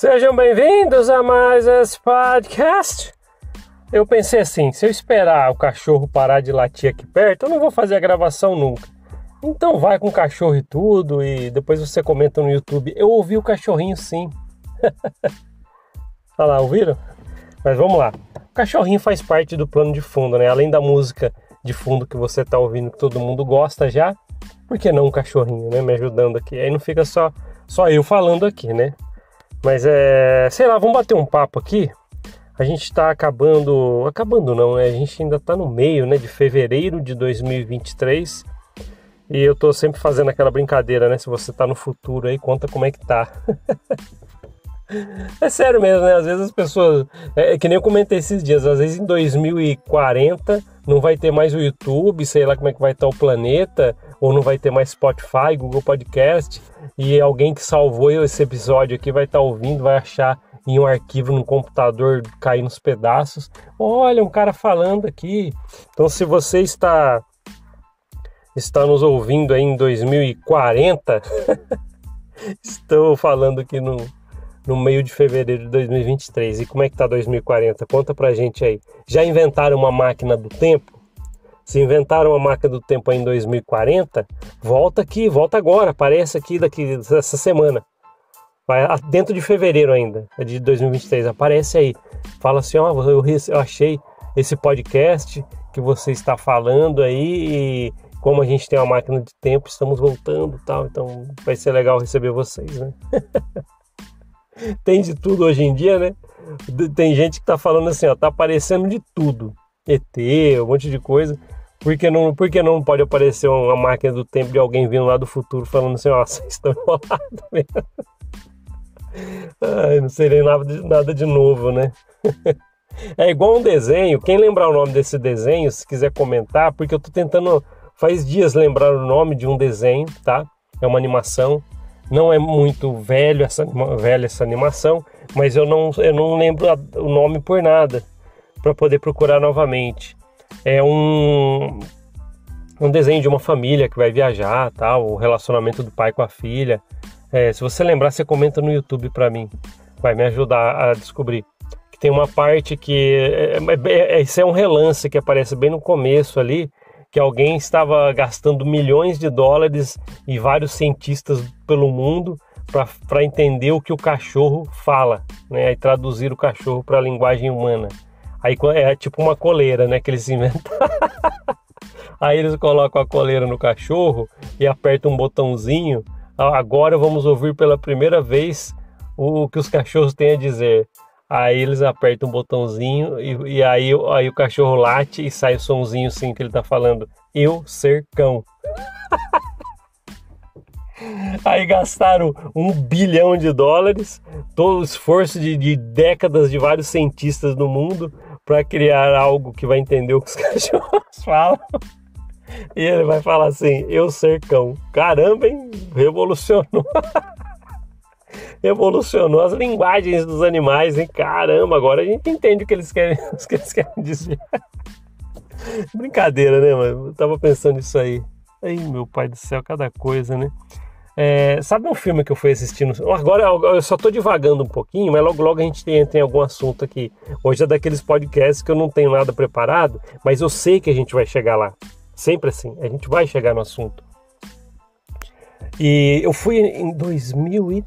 Sejam bem-vindos a mais esse podcast. Eu pensei assim, se eu esperar o cachorro parar de latir aqui perto, eu não vou fazer a gravação nunca. Então vai com o cachorro e tudo, e depois você comenta no YouTube. Eu ouvi o cachorrinho sim. Olha lá, ouviram? Mas vamos lá. O cachorrinho faz parte do plano de fundo, né? Além da música de fundo que você tá ouvindo, que todo mundo gosta já, por que não um cachorrinho, né? Me ajudando aqui. Aí não fica só eu falando aqui, né? Mas sei lá, vamos bater um papo aqui. A gente tá acabando não, né? A gente ainda tá no meio, né, de fevereiro de 2023. E eu tô sempre fazendo aquela brincadeira, né? Se você tá no futuro aí, conta como é que tá. É sério mesmo, né? Às vezes as pessoas... É que nem eu comentei esses dias. Às vezes em 2040 não vai ter mais o YouTube, sei lá como é que vai estar o planeta, ou não vai ter mais Spotify, Google Podcast, e alguém que salvou esse episódio aqui vai estar ouvindo, vai achar em um arquivo no computador cair nos pedaços. Olha, um cara falando aqui. Então, se você está nos ouvindo aí em 2040, estou falando aqui no meio de fevereiro de 2023. E como é que tá 2040? Conta pra gente aí. Já inventaram uma máquina do tempo? Se inventaram uma máquina do tempo aí em 2040, volta aqui, volta agora, aparece aqui essa semana. Vai dentro de fevereiro ainda, de 2023, aparece aí. Fala assim, ó, eu achei esse podcast que você está falando aí e como a gente tem uma máquina de tempo, estamos voltando e tal. Então vai ser legal receber vocês, né? Tem de tudo hoje em dia, né? Tem gente que tá falando assim, ó, tá aparecendo de tudo. ET, um monte de coisa. Por que não pode aparecer uma máquina do tempo de alguém vindo lá do futuro falando assim, ó, vocês estão enrolados mesmo. Ai, não seria nada de novo, né? É igual um desenho. Quem lembrar o nome desse desenho, se quiser comentar, porque eu tô tentando, faz dias, lembrar o nome de um desenho, tá? É uma animação. Não é muito velha essa animação, mas eu não lembro o nome por nada, para poder procurar novamente. É um desenho de uma família que vai viajar, tal, o relacionamento do pai com a filha. Se você lembrar, você comenta no YouTube para mim, vai me ajudar a descobrir. Que tem uma parte que isso é um relance que aparece bem no começo ali, que alguém estava gastando milhões de dólares e vários cientistas pelo mundo para entender o que o cachorro fala, né? E traduzir o cachorro para a linguagem humana. Aí é tipo uma coleira, né, que eles inventaram. Aí eles colocam a coleira no cachorro e apertam um botãozinho. Agora vamos ouvir pela primeira vez o que os cachorros têm a dizer. Aí eles apertam um botãozinho e aí o cachorro late e sai o sonzinho assim que ele tá falando. Eu ser cão. Aí gastaram $1 bilhão, todo o esforço de décadas de vários cientistas do mundo para criar algo que vai entender o que os cachorros falam. E ele vai falar assim, eu ser cão. Caramba, hein? Revolucionou. Revolucionou as linguagens dos animais, hein? Caramba, agora a gente entende o que eles querem dizer. Brincadeira, né, mano? Eu tava pensando nisso aí. Ai, meu pai do céu, cada coisa, né? Sabe um filme que eu fui assistindo? Agora eu só tô divagando um pouquinho, mas logo a gente entra em algum assunto aqui. Hoje é daqueles podcasts que eu não tenho nada preparado, mas eu sei que a gente vai chegar lá. Sempre assim, a gente vai chegar no assunto. E eu fui em 2001,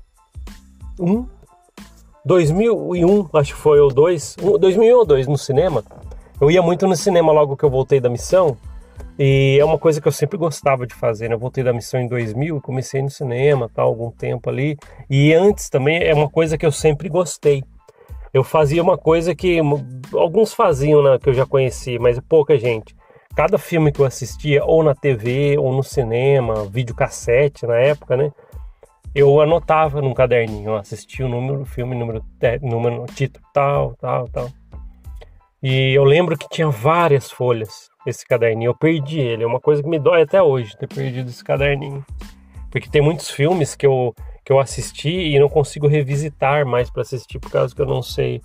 acho que foi, ou 2001 ou 2 no cinema. Eu ia muito no cinema logo que eu voltei da missão. E é uma coisa que eu sempre gostava de fazer, né? Eu voltei da missão em 2000 e comecei no cinema, tal, algum tempo ali. E antes também é uma coisa que eu sempre gostei. Eu fazia uma coisa que alguns faziam, né, que eu já conheci, mas pouca gente. Cada filme que eu assistia, ou na TV, ou no cinema, videocassete na época, né? Eu anotava num caderninho, eu assistia o número do filme, número, título, tal. E eu lembro que tinha várias folhas esse caderninho, eu perdi ele, é uma coisa que me dói até hoje, ter perdido esse caderninho. Porque tem muitos filmes que eu assisti e não consigo revisitar mais para assistir, por causa que eu não sei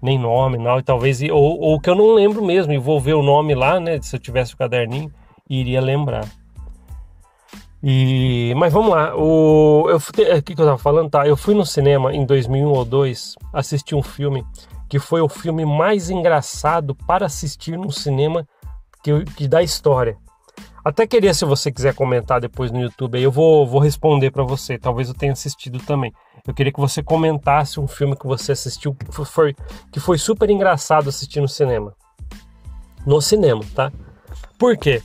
nem nome, não, e talvez, ou que eu não lembro mesmo, e vou ver o nome lá, né, se eu tivesse o caderninho, iria lembrar. Mas vamos lá, o que eu tava falando, tá? Eu fui no cinema em 2001 ou 2002 assistir um filme que foi o filme mais engraçado para assistir no cinema que da história. Até queria, se você quiser comentar depois no YouTube, aí eu vou responder para você, talvez eu tenha assistido também. Eu queria que você comentasse um filme que você assistiu que foi super engraçado assistir no cinema. No cinema, tá? Por quê?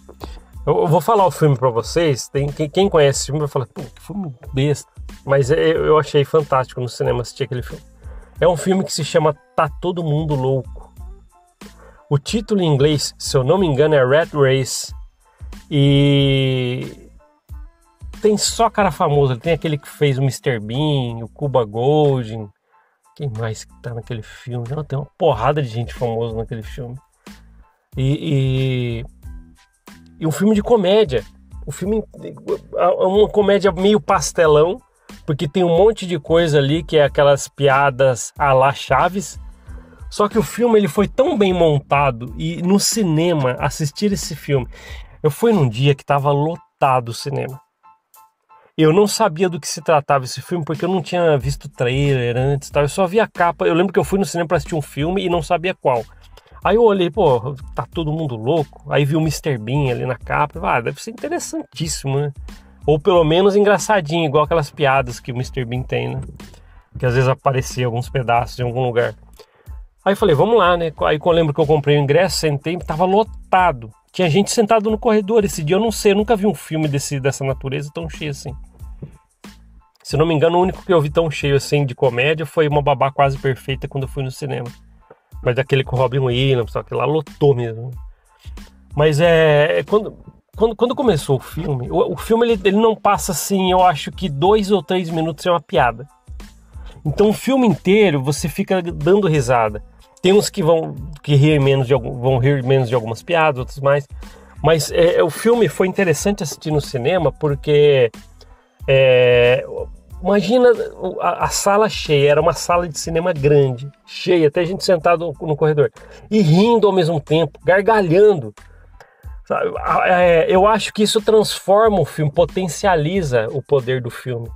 Eu vou falar o filme pra vocês. Quem conhece esse filme vai falar, pô, que filme besta. Mas eu achei fantástico no cinema assistir aquele filme. É um filme que se chama Tá Todo Mundo Louco. O título em inglês, se eu não me engano, é Rat Race. E tem só cara famoso. Tem aquele que fez o Mr. Bean, o Cuba Gooding. Quem mais que tá naquele filme? Não, tem uma porrada de gente famosa naquele filme. E um filme de comédia. O filme é uma comédia meio pastelão, porque tem um monte de coisa ali que é aquelas piadas à la Chaves. Só que o filme ele foi tão bem montado, e no cinema, assistir esse filme, eu fui num dia que estava lotado o cinema. Eu não sabia do que se tratava esse filme, porque eu não tinha visto trailer antes, tá? Eu só vi a capa. Eu lembro que eu fui no cinema para assistir um filme e não sabia qual. Aí eu olhei, pô, tá todo mundo louco. Aí vi o Mr. Bean ali na capa. Deve ser interessantíssimo, né? Ou pelo menos engraçadinho, igual aquelas piadas que o Mr. Bean tem, né? Que às vezes aparecia alguns pedaços em algum lugar. Aí eu falei, vamos lá, né? Aí eu lembro que eu comprei o ingresso, sentei, tava lotado. Tinha gente sentada no corredor. Esse dia eu não sei, eu nunca vi um filme dessa natureza tão cheio assim. Se não me engano, o único que eu vi tão cheio assim de comédia foi Uma Babá Quase Perfeita quando eu fui no cinema. Mas daquele com o Robin Williams, só que lá lotou mesmo. Mas quando começou o filme ele não passa assim, eu acho que 2 ou 3 minutos é uma piada. Então o filme inteiro você fica dando risada. Tem uns que vão rir menos de algumas piadas, outros mais. Mas o filme foi interessante assistir no cinema porque imagina a sala cheia, era uma sala de cinema grande, cheia, até gente sentado no corredor, e rindo ao mesmo tempo, gargalhando. Sabe? Eu acho que isso transforma o filme, potencializa o poder do filme.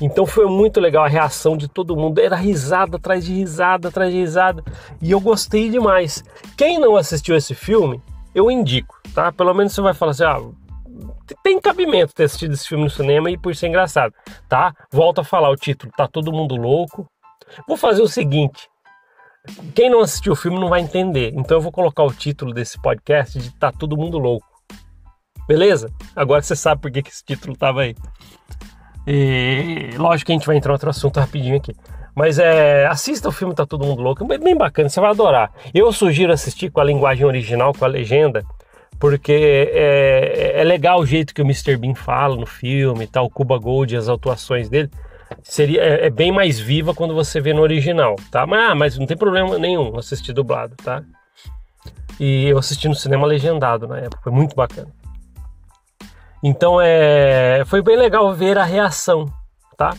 Então foi muito legal a reação de todo mundo, era risada atrás de risada, atrás de risada, e eu gostei demais. Quem não assistiu esse filme, eu indico, tá? Pelo menos você vai falar assim, tem cabimento ter assistido esse filme no cinema e por ser engraçado, tá? Volto a falar o título, Tá Todo Mundo Louco. Vou fazer o seguinte, quem não assistiu o filme não vai entender, então eu vou colocar o título desse podcast de Tá Todo Mundo Louco. Beleza? Agora você sabe por que esse título tava aí. E lógico que a gente vai entrar em outro assunto rapidinho aqui. Mas assista o filme Tá Todo Mundo Louco, é bem bacana, você vai adorar. Eu sugiro assistir com a linguagem original, com a legenda, porque é legal o jeito que o Mr. Bean fala no filme, tá? O Cuba Gooding, as atuações dele, é bem mais viva quando você vê no original, tá? Mas não tem problema nenhum assistir dublado, tá? E eu assisti no cinema legendado na época, foi muito bacana. Então foi bem legal ver a reação, tá?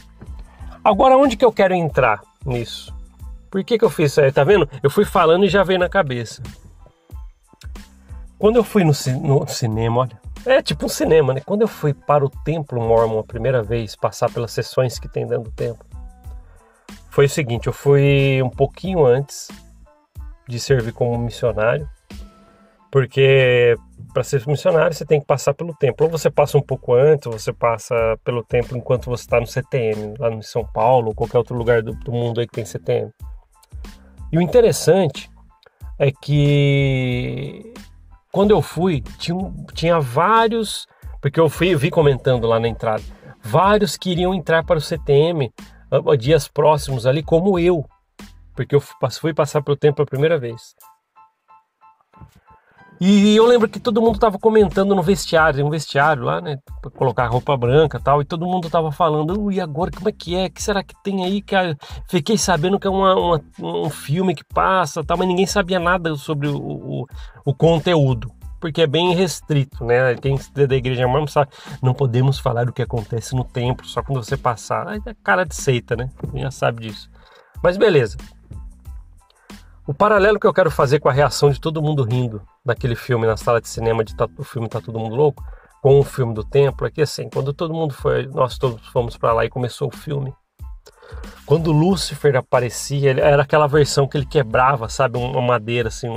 Agora, onde que eu quero entrar nisso? Por que eu fiz isso aí? Tá vendo? Eu fui falando e já veio na cabeça. Quando eu fui no cinema, olha, é tipo um cinema, né? Quando eu fui para o Templo Mormon a primeira vez, passar pelas sessões que tem dentro do templo, foi o seguinte, eu fui um pouquinho antes de servir como missionário, porque para ser missionário você tem que passar pelo templo. Ou você passa um pouco antes, ou você passa pelo templo enquanto você está no CTM, lá em São Paulo, ou qualquer outro lugar do mundo aí que tem CTM. E o interessante é que quando eu fui, tinha vários, porque eu vi comentando lá na entrada, vários queriam entrar para o CTM dias próximos ali, como eu, porque eu fui passar pelo templo a primeira vez. E eu lembro que todo mundo estava comentando no vestiário, tem um vestiário lá, né, para colocar roupa branca e tal, e todo mundo estava falando, e agora como é que é? O que será que tem aí? Fiquei sabendo que é um filme que passa, tal, mas ninguém sabia nada sobre o conteúdo, porque é bem restrito, né? Quem é da igreja mormon sabe, não podemos falar do que acontece no templo, só quando você passar. Aí é cara de seita, né? Quem já sabe disso. Mas beleza. O paralelo que eu quero fazer com a reação de todo mundo rindo daquele filme na sala de cinema o filme Tá Todo Mundo Louco, com o filme do templo é que assim, quando todo mundo foi, nós todos fomos para lá e começou o filme, quando Lúcifer aparecia, era aquela versão que ele quebrava, sabe, uma madeira assim,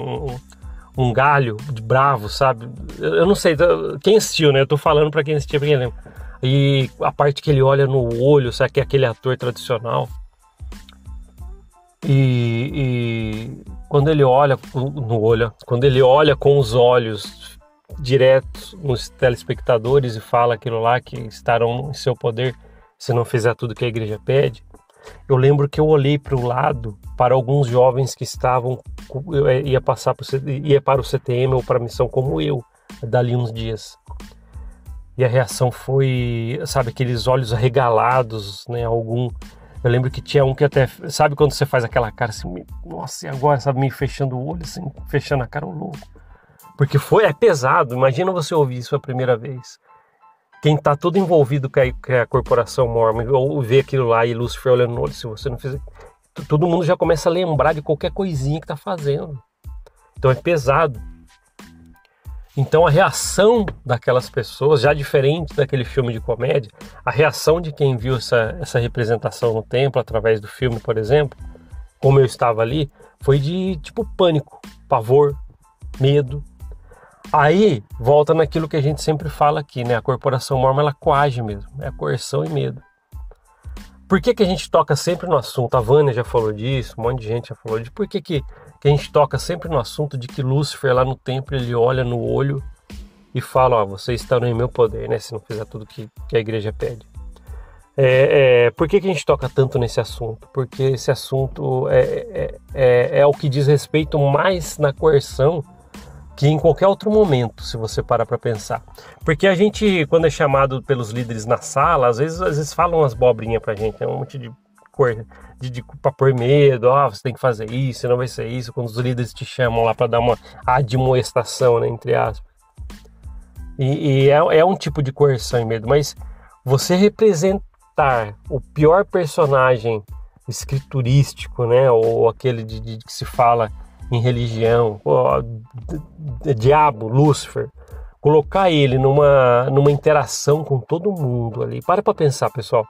um galho de bravo, sabe? Eu não sei, quem assistiu, né? Eu tô falando para quem assistiu, porque lembra. E a parte que ele olha no olho, sabe, que é aquele ator tradicional. E quando ele olha no olho, quando ele olha com os olhos diretos nos telespectadores e fala aquilo lá que estarão em seu poder se não fizer tudo que a igreja pede, eu lembro que eu olhei para o lado para alguns jovens que estavam ia para o CTM ou para a missão como eu dali uns dias, e a reação foi, sabe, aqueles olhos arregalados, né? Eu lembro que tinha um que até, sabe quando você faz aquela cara assim, nossa, e agora, sabe, me fechando o olho assim, fechando a cara, ô louco. Porque é pesado, imagina você ouvir isso a primeira vez. Quem tá todo envolvido com a corporação Mormon, ou vê aquilo lá e Lúcifer olhando no olho, se você não fizer, todo mundo já começa a lembrar de qualquer coisinha que tá fazendo. Então é pesado. Então a reação daquelas pessoas, já diferente daquele filme de comédia, a reação de quem viu essa representação no templo, através do filme, por exemplo, como eu estava ali, foi de tipo pânico, pavor, medo. Aí volta naquilo que a gente sempre fala aqui, né? A corporação Mormon, ela coage mesmo, é coerção e medo. Por que a gente toca sempre no assunto? A Vânia já falou disso, um monte de gente já falou disso. Por que a gente toca sempre no assunto de que Lúcifer lá no templo, ele olha no olho e fala, ó, vocês estarão em meu poder, né? Se não fizer tudo que a igreja pede. Por que a gente toca tanto nesse assunto? Porque esse assunto é o que diz respeito mais na coerção que em qualquer outro momento, se você parar para pensar. Porque a gente, quando é chamado pelos líderes na sala, às vezes falam umas bobrinhas pra gente, um monte de coisa, pra pôr medo, você tem que fazer isso, não vai ser isso, quando os líderes te chamam lá para dar uma admoestação, né, entre aspas. E é um tipo de coerção e medo, mas você representar o pior personagem escriturístico, né, ou aquele de que se fala em religião, diabo, Lúcifer, colocar ele numa interação com todo mundo ali. Para pensar, pessoal.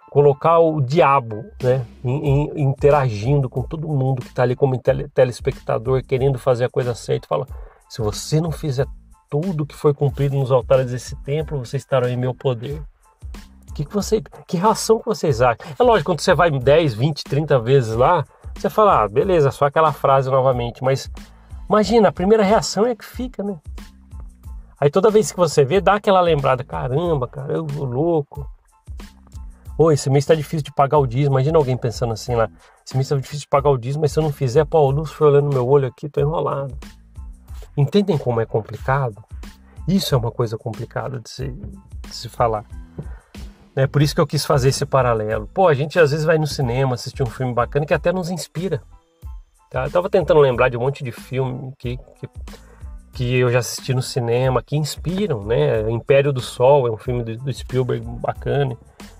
Colocar o diabo, né, interagindo com todo mundo que está ali como telespectador, querendo fazer a coisa certa. Fala, se você não fizer tudo que foi cumprido nos altares desse templo, você estará em meu poder. Que reação que vocês acham? É lógico, quando você vai 10, 20, 30 vezes lá, você fala, beleza, só aquela frase novamente, mas imagina, a primeira reação é que fica, né? Aí toda vez que você vê, dá aquela lembrada, caramba, cara, eu vou louco. Oi, esse mês tá difícil de pagar o dízimo, imagina alguém pensando assim lá, esse mês tá difícil de pagar o dízimo, mas se eu não fizer, pô, o Lúcifer olhando no meu olho aqui, tô enrolado. Entendem como é complicado? Isso é uma coisa complicada de se falar. É por isso que eu quis fazer esse paralelo. Pô, a gente às vezes vai no cinema assistir um filme bacana que até nos inspira. Tá? Eu tava tentando lembrar de um monte de filme que eu já assisti no cinema, que inspiram, né? Império do Sol é um filme do Spielberg bacana,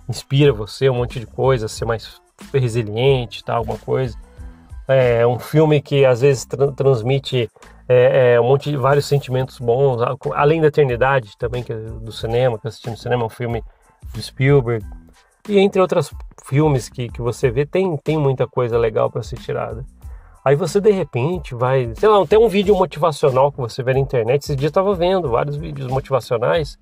inspira você, um monte de coisa, ser mais resiliente, tá? Alguma coisa. É um filme que às vezes transmite vários sentimentos bons, além da eternidade também, que é do cinema, que eu assisti no cinema, é um filme do Spielberg, e entre outros filmes que você vê, tem muita coisa legal para ser tirada. Aí você de repente vai, sei lá, tem um vídeo motivacional que você vê na internet. Esses dias eu estava vendo vários vídeos motivacionais,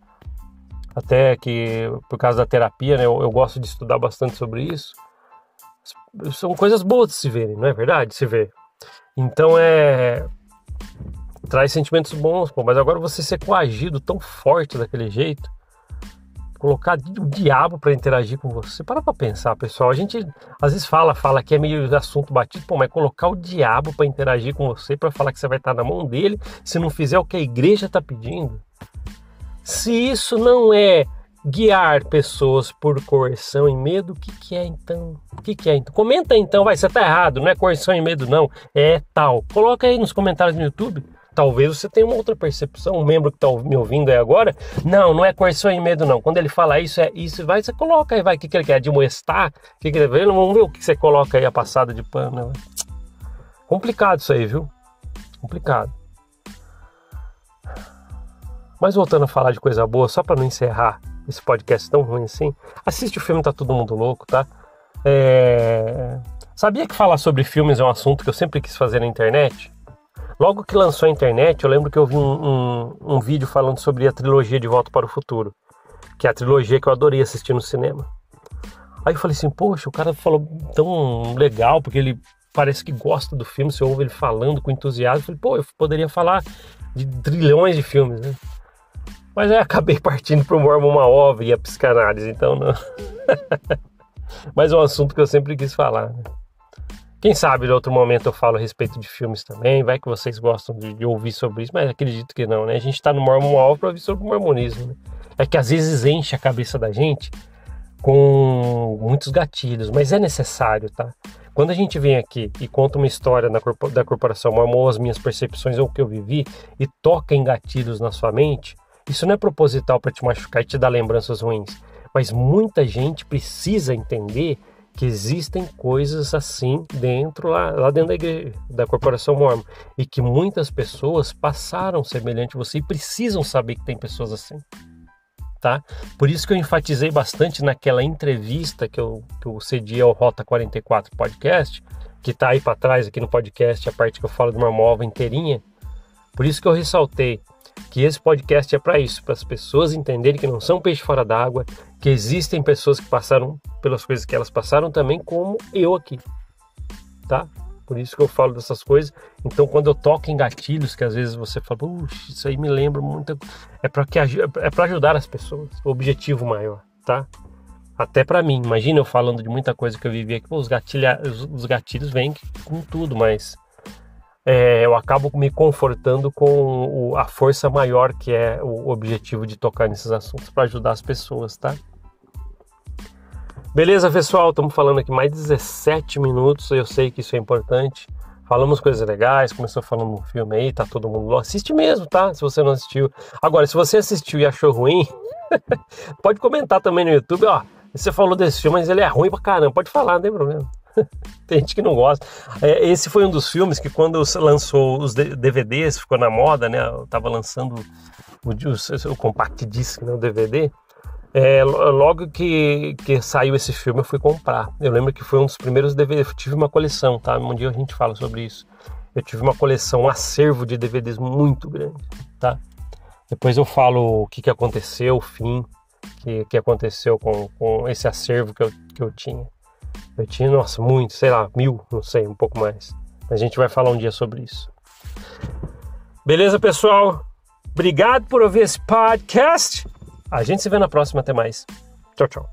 até que por causa da terapia, né, eu gosto de estudar bastante sobre isso. São coisas boas de se verem, não é verdade? Se ver. Então traz sentimentos bons, pô, mas agora você ser coagido tão forte daquele jeito, colocar o diabo para interagir com você. Para pensar, pessoal. A gente às vezes fala que é meio assunto batido, pô, mas colocar o diabo para interagir com você, para falar que você vai estar na mão dele, se não fizer o que a igreja está pedindo. Se isso não é guiar pessoas por coerção e medo, o que é então? O que é então? Comenta então, você tá errado, não é coerção e medo não, é tal. Coloca aí nos comentários no YouTube. Talvez você tenha uma outra percepção, um membro que está me ouvindo aí agora, não é coerção e medo não, quando ele fala isso, é isso, você coloca aí, o que ele quer, admoestar, vamos ver o que você coloca aí, a passada de pano, né? Complicado isso aí, viu? Complicado. Mas voltando a falar de coisa boa, só para não encerrar esse podcast tão ruim assim, assiste o filme Tá Todo Mundo Louco, tá? Sabia que falar sobre filmes é um assunto que eu sempre quis fazer na internet? Logo que lançou a internet, eu lembro que eu vi um vídeo falando sobre a trilogia De Volta para o Futuro, que é a trilogia que eu adorei assistir no cinema. Aí eu falei assim, poxa, o cara falou tão legal, porque ele parece que gosta do filme, você ouve ele falando com entusiasmo. Eu falei, pô, eu poderia falar de trilhões de filmes, né? Mas aí acabei partindo para o Mormon Uma Ova e a psicanálise, então não. Mas é um assunto que eu sempre quis falar, né? Quem sabe em outro momento eu falo a respeito de filmes também, vai que vocês gostam de ouvir sobre isso, mas acredito que não, né? A gente tá no Mormon Uma Ova para ouvir sobre o mormonismo, né? É que às vezes enche a cabeça da gente com muitos gatilhos, mas é necessário, tá? Quando a gente vem aqui e conta uma história da Corporação Mormon, as minhas percepções ou o que eu vivi, e toca em gatilhos na sua mente, isso não é proposital para te machucar e te dar lembranças ruins, mas muita gente precisa entender que existem coisas assim lá dentro da igreja, da Corporação Mormon, e que muitas pessoas passaram semelhante a você e precisam saber que tem pessoas assim, tá? Por isso que eu enfatizei bastante naquela entrevista que eu cedi ao Rota 44 podcast, que tá aí para trás aqui no podcast, a parte que eu falo de uma Ova inteirinha. Por isso que eu ressaltei que esse podcast é para isso, para as pessoas entenderem que não são peixe fora d'água, que existem pessoas que passaram pelas coisas que elas passaram também, como eu aqui, tá? Por isso que eu falo dessas coisas. Então, quando eu toco em gatilhos, que às vezes você fala, puxa, isso aí me lembra muito, é para ajudar as pessoas, o objetivo maior, tá? Até para mim, imagina eu falando de muita coisa que eu vivi aqui, os gatilhos vêm com tudo, mas eu acabo me confortando com a força maior que é o objetivo de tocar nesses assuntos para ajudar as pessoas, tá? Beleza, pessoal? Estamos falando aqui mais de 17 minutos, eu sei que isso é importante. Falamos coisas legais, começou falando um filme aí, tá todo mundo lá. Assiste mesmo, tá? Se você não assistiu. Agora, se você assistiu e achou ruim, pode comentar também no YouTube, ó. Você falou desse filme, mas ele é ruim pra caramba. Pode falar, não tem problema. Tem gente que não gosta. Esse foi um dos filmes que quando lançou os DVDs, ficou na moda, né? Eu tava lançando o compact disc, né? O DVD. Logo que saiu esse filme, eu fui comprar. Eu lembro que foi um dos primeiros DVDs. Eu tive uma coleção, tá? Um dia a gente fala sobre isso. Eu tive uma coleção, um acervo de DVDs muito grande, tá? Depois eu falo o que aconteceu, o fim que aconteceu com esse acervo que eu tinha. Eu tinha, nossa, muito, sei lá, 1000, não sei, um pouco mais. A gente vai falar um dia sobre isso. Beleza, pessoal? Obrigado por ouvir esse podcast. A gente se vê na próxima. Até mais. Tchau, tchau.